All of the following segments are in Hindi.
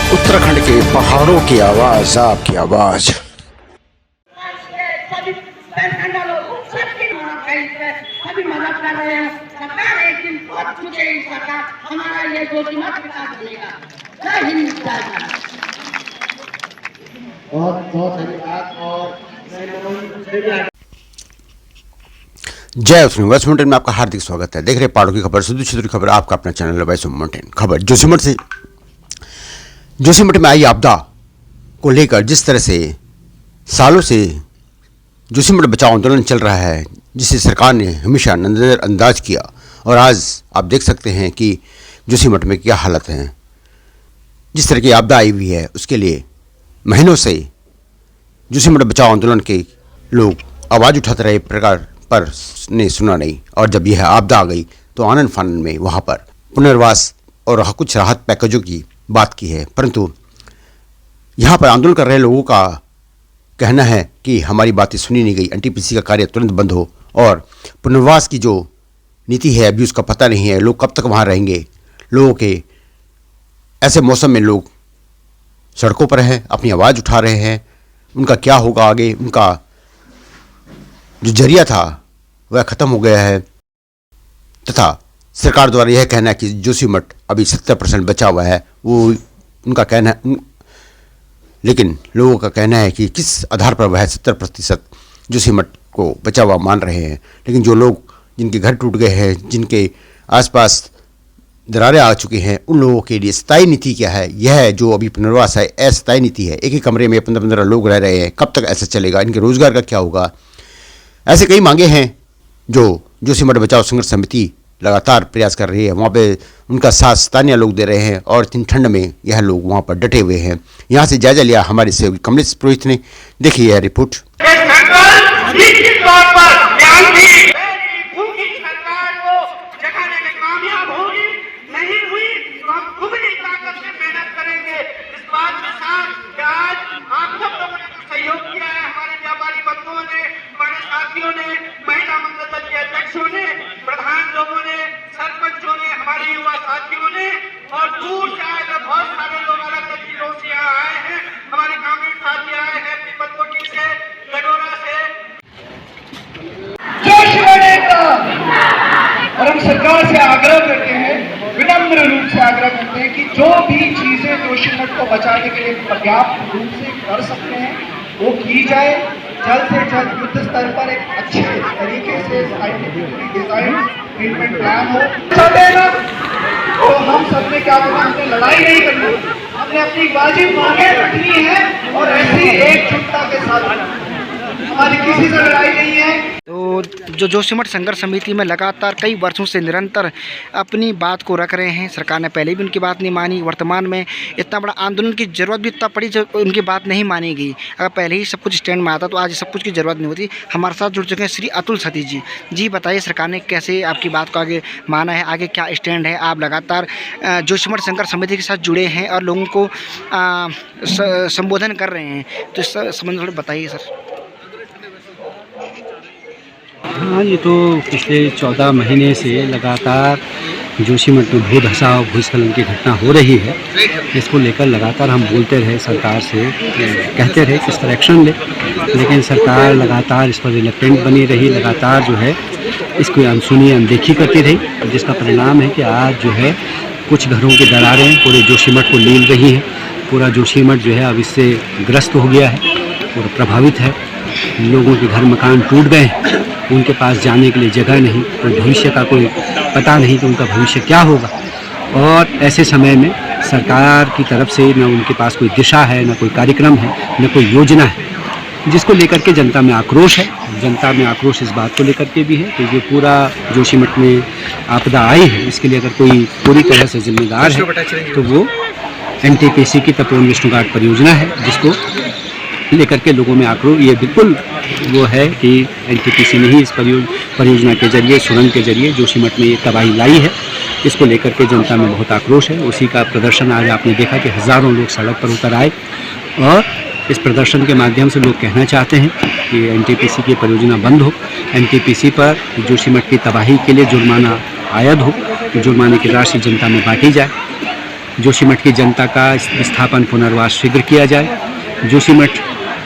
उत्तराखंड के पहाड़ों की आवाज, आपकी आवाज। सभी मदद कर रहे हैं। सरकार एक दिन पहुंच चुकेगी, सरकार हमारा ये जोशीमठ विकास देगा। जय हिंद, जय भारत। बहुत बहुत धन्यवाद। और जय उसमें वेस्ट माउंटेन में आपका हार्दिक स्वागत है। देख रहे पहाड़ों की खबर, सुदूर क्षेत्र की खबर, आपका अपना चैनल है वेस्ट माउंटेन खबर। जोशीमठ में आई आपदा को लेकर जिस तरह से सालों से जोशीमठ बचाओ आंदोलन चल रहा है, जिसे सरकार ने हमेशा नजरअंदाज किया, और आज आप देख सकते हैं कि जोशीमठ में क्या हालत है। जिस तरह की आपदा आई हुई है, उसके लिए महीनों से जोशीमठ बचाओ आंदोलन के लोग आवाज़ उठाते रहे, प्रकार पर ने सुना नहीं। और जब यह आपदा आ गई तो आनंद फानंद में वहाँ पर पुनर्वास और कुछ राहत पैकेजों की बात की है, परंतु यहाँ पर आंदोलन कर रहे लोगों का कहना है कि हमारी बातें सुनी नहीं गई। एनटीपीसी का कार्य तुरंत बंद हो, और पुनर्वास की जो नीति है अभी उसका पता नहीं है। लोग कब तक वहाँ रहेंगे। लोगों के ऐसे मौसम में लोग सड़कों पर हैं, अपनी आवाज़ उठा रहे हैं। उनका क्या होगा आगे, उनका जो जरिया था वह ख़त्म हो गया है, तथा सरकार द्वारा यह कहना है कि जोशीमठ अभी 70% बचा हुआ है, वो उनका कहना है। लेकिन लोगों का कहना है कि किस आधार पर वह 70% जोशीमठ को बचा हुआ मान रहे हैं। लेकिन जो लोग जिनके घर टूट गए हैं, जिनके आसपास दरारें आ चुकी हैं, उन लोगों के लिए स्थायी नीति क्या है, यह जो अभी पुनर्वास है अस्थायी नीति है। एक ही कमरे में 15-15 लोग रह रहे हैं, कब तक ऐसा चलेगा, इनके रोजगार का क्या होगा। ऐसे कई मांगे हैं जो जोशीमठ बचाओ संघर्ष समिति लगातार प्रयास कर रही है। वहाँ पे उनका साथ स्थानीय लोग दे रहे हैं, और इतनी ठंड में यह लोग वहाँ पर डटे हुए हैं। यहाँ से जायजा लिया हमारे सहयोगी कमलेश पुरोहित ने। देखिए यह रिपोर्ट। और दूर से आए हैं, बहुत सारे लोग अलग अलग जिलों से आए हैं। हमारे ग्रामीण साथी आए हैं पीपलकोटी से, गडोरा से। और हम सरकार से आग्रह करते हैं, विनम्र रूप से आग्रह करते हैं कि जो भी चीजें जोशीमठ को बचाने के लिए पर्याप्त रूप से कर सकते हैं वो की जाए। जल्द से जल्द युद्ध स्तर पर एक अच्छे तरीके से साइंटिफिकली डिजाइन ट्रीटमेंट प्लान हो। तो हम सब ने क्या करना, हमने लड़ाई नहीं करनी, हमने अपनी वाजिब मांगे रखनी है, और ऐसी एकजुटता के साथ हमारी किसी से लड़ाई नहीं है। तो जो जोशीमठ संघर्ष समिति में लगातार कई वर्षों से निरंतर अपनी बात को रख रहे हैं। सरकार ने पहले भी उनकी बात नहीं मानी, वर्तमान में इतना बड़ा आंदोलन की ज़रूरत भी तब पड़ी जब उनकी बात नहीं मानी गई। अगर पहले ही सब कुछ स्टैंड में आता तो आज सब कुछ की ज़रूरत नहीं होती। हमारे साथ जुड़ चुके हैं श्री अतुल सतीश जी। जी बताइए, सरकार ने कैसे आपकी बात को आगे माना है, आगे क्या स्टैंड है? आप लगातार जोशीमठ संघर्ष समिति के साथ जुड़े हैं और लोगों को संबोधन कर रहे हैं, तो इस संबंध थोड़ा बताइए सर। हाँ, ये तो पिछले 14 महीने से लगातार जोशीमठ में भू धसाव भूस्खलन की घटना हो रही है। इसको लेकर लगातार हम बोलते रहे, सरकार से कहते रहे कि इस पर एक्शन ले, लेकिन सरकार लगातार इस पर रिलेक्टेंट बनी रही, लगातार जो है इसको अनसुनी अनदेखी करती रही, जिसका परिणाम है कि आज जो है कुछ घरों की दरारें पूरे जोशीमठ को लील रही हैं। पूरा जोशीमठ जो है अब इससे ग्रस्त हो गया है और प्रभावित है। लोगों के घर मकान टूट गए, उनके पास जाने के लिए जगह नहीं, तो भविष्य का कोई पता नहीं कि उनका भविष्य क्या होगा। और ऐसे समय में सरकार की तरफ से न उनके पास कोई दिशा है, न कोई कार्यक्रम है, न कोई योजना है, जिसको लेकर के जनता में आक्रोश है। जनता में आक्रोश इस बात को लेकर के भी है कि जो पूरा जोशीमठ में आपदा आई है, इसके लिए अगर कोई पूरी तरह से जिम्मेदार है तो वो एनटीपीसी की तपोवन विष्णु घाट परियोजना है, जिसको लेकर के लोगों में आक्रोश ये बिल्कुल वो है कि एनटीपीसी ने ही इस परियोजना के जरिए, सुरंग के जरिए जोशीमठ में ये तबाही लाई है। इसको लेकर के जनता में बहुत आक्रोश है। उसी का प्रदर्शन आज आपने देखा कि हज़ारों लोग सड़क पर उतर आए, और इस प्रदर्शन के माध्यम से लोग कहना चाहते हैं कि एनटीपीसी की परियोजना बंद हो, एनटीपीसी पर जोशीमठ की तबाही के लिए जुर्माना आयद हो, जुर्माने की राशि जनता में बांटी जाए। जोशीमठ की जनता का विस्थापन पुनर्वास शीघ्र किया जाए।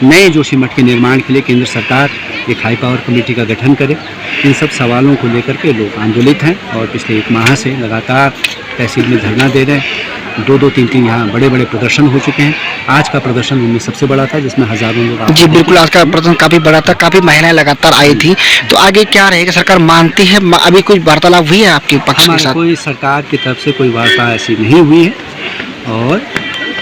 नए जोशीमठ के निर्माण के लिए केंद्र सरकार एक हाई पावर कमेटी का गठन करे। इन सब सवालों को लेकर के लोग आंदोलित हैं और पिछले 1 माह से लगातार तहसील में धरना दे रहे हैं। 2-2, 3-3 यहाँ बड़े बड़े प्रदर्शन हो चुके हैं। आज का प्रदर्शन उनमें सबसे बड़ा था, जिसमें हजारों लोग जी बिल्कुल, आज का प्रदर्शन काफ़ी बड़ा था, काफ़ी महिलाएं लगातार आई थी। तो आगे क्या रहेगा, सरकार मानती है? अभी कुछ वार्तालाप हुई है आपके पक्ष के साथ? कोई सरकार की तरफ से कोई वार्ता ऐसी नहीं हुई है और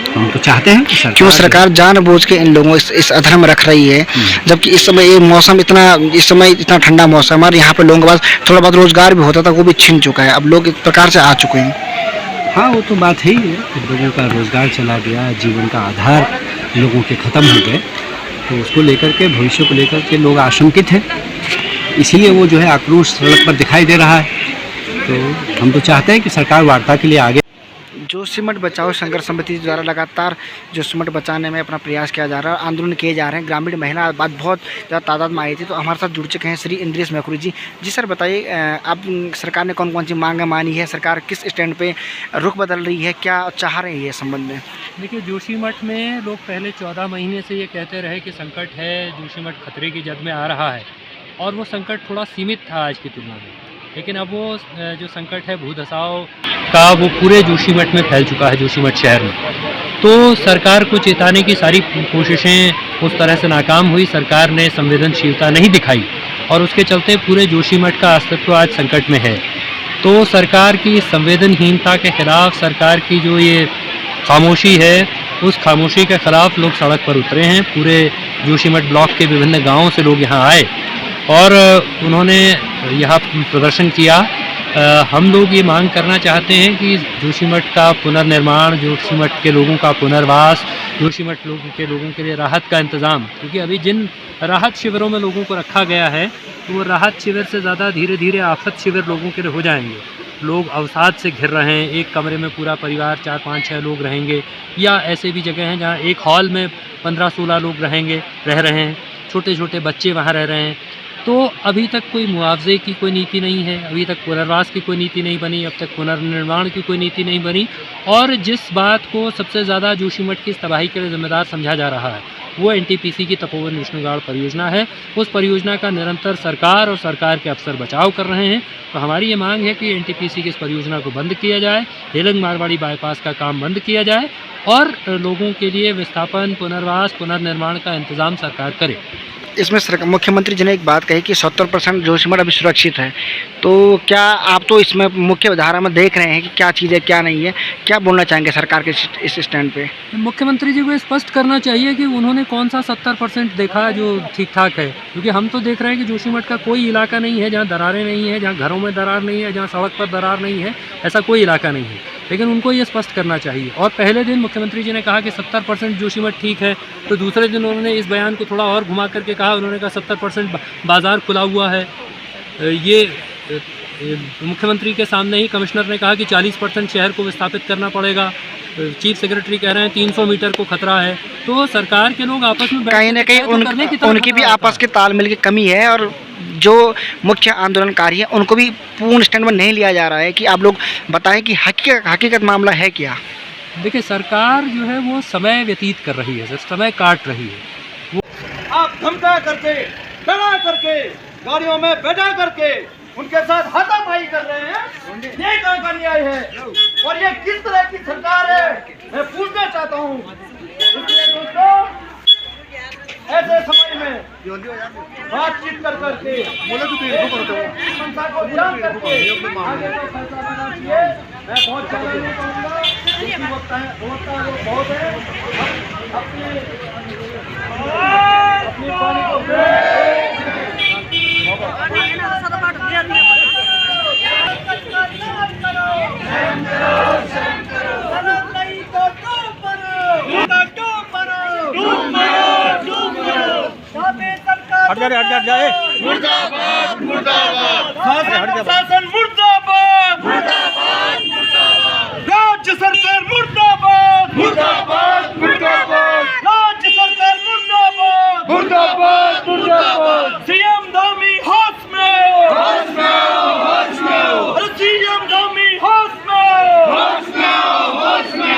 हम तो चाहते हैं कि क्यों सरकार जानबूझ के इन लोगों इस अधर्म रख रही है, जबकि इस समय ये मौसम इतना ठंडा मौसम और यहाँ पे लोगों के पास थोड़ा बहुत रोजगार भी होता था, वो भी छिन चुका है। अब लोग इस प्रकार से आ चुके हैं। हाँ, वो तो बात है ही है कि लोगों का रोजगार चला गया, जीवन का आधार लोगों के ख़त्म हो गए, तो उसको लेकर के, भविष्य को लेकर के लोग आशंकित हैं। इसीलिए वो जो है आक्रोश सड़क पर दिखाई दे रहा है। तो हम तो चाहते हैं कि सरकार वार्ता के लिए आगे। जोशीमठ बचाओ संघर्ष समिति द्वारा लगातार जोशीमठ बचाने में अपना प्रयास किया जा रहा है, आंदोलन किए जा रहे हैं। ग्रामीण महिला बात बहुत ज़्यादा तादाद में आई थी, तो हमारे साथ जुड़ चुके हैं श्री इंद्रेश मैखुरी जी। जी सर, बताइए, अब सरकार ने कौन कौन सी मांगें मानी है, सरकार किस स्टैंड पे रुख बदल रही है, क्या चाह रही है इस संबंध में? देखिए, जोशीमठ में लोग पहले 14 महीने से ये कहते रहे कि संकट है, जोशीमठ खतरे की जद में आ रहा है, और वो संकट थोड़ा सीमित था आज की तुलना में। लेकिन अब वो जो संकट है भूधसाव का, वो पूरे जोशीमठ में फैल चुका है, जोशीमठ शहर में। तो सरकार को चेताने की सारी कोशिशें उस तरह से नाकाम हुई, सरकार ने संवेदनशीलता नहीं दिखाई और उसके चलते पूरे जोशीमठ का अस्तित्व आज संकट में है। तो सरकार की संवेदनहीनता के खिलाफ, सरकार की जो ये खामोशी है, उस खामोशी के खिलाफ लोग सड़क पर उतरे हैं। पूरे जोशीमठ ब्लॉक के विभिन्न गाँवों से लोग यहाँ आए और उन्होंने यहाँ प्रदर्शन किया। हम लोग ये मांग करना चाहते हैं कि जोशीमठ का पुनर्निर्माण, जोशीमठ के लोगों का पुनर्वास, जोशीमठ के लोगों के लिए राहत का इंतज़ाम, क्योंकि अभी जिन राहत शिविरों में लोगों को रखा गया है, तो वो राहत शिविर से ज़्यादा धीरे धीरे आफत शिविर लोगों के लिए हो जाएंगे। लोग अवसाद से घिर रहे हैं, एक कमरे में पूरा परिवार 4-5-6 लोग रहेंगे, या ऐसे भी जगह हैं जहाँ एक हॉल में 15-16 लोग रह रहे हैं, छोटे छोटे बच्चे वहाँ रह रहे हैं। तो अभी तक कोई मुआवजे की कोई नीति नहीं है, अभी तक पुनर्वास की कोई नीति नहीं बनी, अब तक पुनर्निर्माण की कोई नीति नहीं बनी। और जिस बात को सबसे ज़्यादा जोशीमठ की तबाही के लिए जिम्मेदार समझा जा रहा है, वो एनटीपीसी की तपोवन विष्णुगाड़ परियोजना है। उस परियोजना का निरंतर सरकार और सरकार के अफसर बचाव कर रहे हैं। तो हमारी ये मांग है कि एनटीपीसी की इस परियोजना को बंद किया जाए, हेलंग मारवाड़ी बाईपास का काम बंद किया जाए और लोगों के लिए विस्थापन, पुनर्वास, पुनर्निर्माण का इंतज़ाम सरकार करे। इसमें मुख्यमंत्री जी ने एक बात कही कि 70% जोशीमठ अभी सुरक्षित है, तो क्या आप तो इसमें मुख्य धारा में देख रहे हैं कि क्या चीज़ है क्या नहीं है, क्या बोलना चाहेंगे सरकार के इस स्टैंड पे? मुख्यमंत्री जी को स्पष्ट करना चाहिए कि उन्होंने कौन सा 70% देखा जो ठीक ठाक है, क्योंकि हम तो देख रहे हैं कि जोशीमठ का कोई इलाका नहीं है जहाँ दरारें नहीं है, जहाँ घरों में दरार नहीं है, जहाँ सड़क पर दरार नहीं है, ऐसा कोई इलाका नहीं है। लेकिन उनको ये स्पष्ट करना चाहिए। और पहले दिन मुख्यमंत्री जी ने कहा कि 70% जोशीमठ ठीक है, तो दूसरे दिन उन्होंने इस बयान को थोड़ा और घुमा करके कहा, उन्होंने कहा 70% बाज़ार खुला हुआ है। ये मुख्यमंत्री के सामने ही कमिश्नर ने कहा कि 40% शहर को विस्थापित करना पड़ेगा। चीफ सेक्रेटरी कह रहे हैं 300 मीटर को खतरा है। तो सरकार के लोग आपस में कहीं ना कहीं उनकी भी आपस के तालमेल की कमी है, और जो मुख्य आंदोलनकारी है उनको भी पूर्ण स्टैंड में नहीं लिया जा रहा है कि आप लोग बताएं कि हकीकत मामला है क्या। देखिए, सरकार जो है वो समय व्यतीत कर रही है, समय काट रही है। आप धमका करके, डरा करके, गाड़ियों में बैठा करके उनके साथ हाथापाई कर रहे हैं। ये कहाँ का न्याय है और ये किस तरह की सरकार है, मैं पूछना चाहता हूँ। इसलिए दोस्तों, ऐसे समय में बातचीत कर करके, संस्था को जान करके आगे तो फैसला लेना चाहिए। मैं बहुत ज़्यादा नहीं कहूँगा, क्योंकि वक्त बहुत है। अपनी पानी को हट जाए। मुर्दाबाद मुर्दाबाद, शासन मुर्दाबाद मुर्दाबाद मुर्दाबाद, राज्य सरकार मुर्दाबाद मुर्दाबाद मुर्दाबाद, राज्य सरकार मुर्दाबाद मुर्दाबाद मुर्दाबाद। सीएम धामी होश में, होश में, होश में। सीएम धामी होश में, होश में, होश में।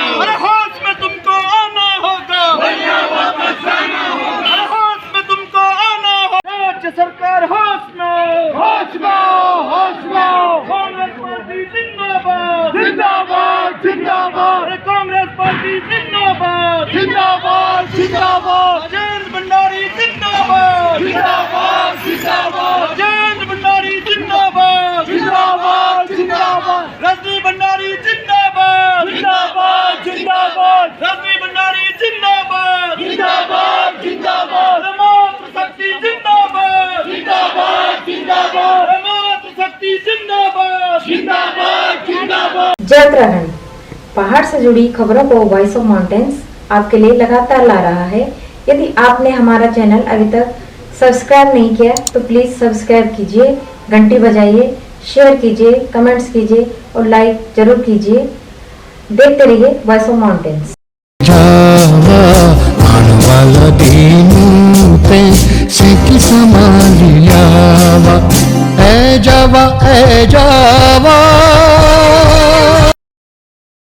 जिंदाबाद, कांग्रेस पार्टी जिंदाबाद, जिंदाबाद, जिंदाबाद, राजेंद्र भंडारी जिंदाबाद, जिंदाबाद, जिंदाबाद, राजेंद्र भंडारी जिंदाबाद, जिंदाबाद, जिंदाबाद, रजनी भंडारी जिंदाबाद, जिंदाबाद, जिंदाबाद, रजनी भंडारी जिंदाबाद, जिंदाबाद, जिंदाबाद, मातृ शक्ति जिंदाबाद, जिंदाबाद, जिंदाबाद, मातृ शक्ति जिंदाबाद, जिंदाबाद, जिंदाबाद। जय उत्तराखंड। पहाड़ से जुड़ी खबरों को वॉइस ऑफ माउंटेन्स आपके लिए लगातार ला रहा है। यदि आपने हमारा चैनल अभी तक सब्सक्राइब नहीं किया तो प्लीज़ सब्सक्राइब कीजिए, घंटी बजाइए, शेयर कीजिए, कमेंट्स कीजिए और लाइक जरूर कीजिए। देखते रहिए वॉइस ऑफ माउंटेन्स। आनवाला दीनू पे सिकी समालियावा ए जावा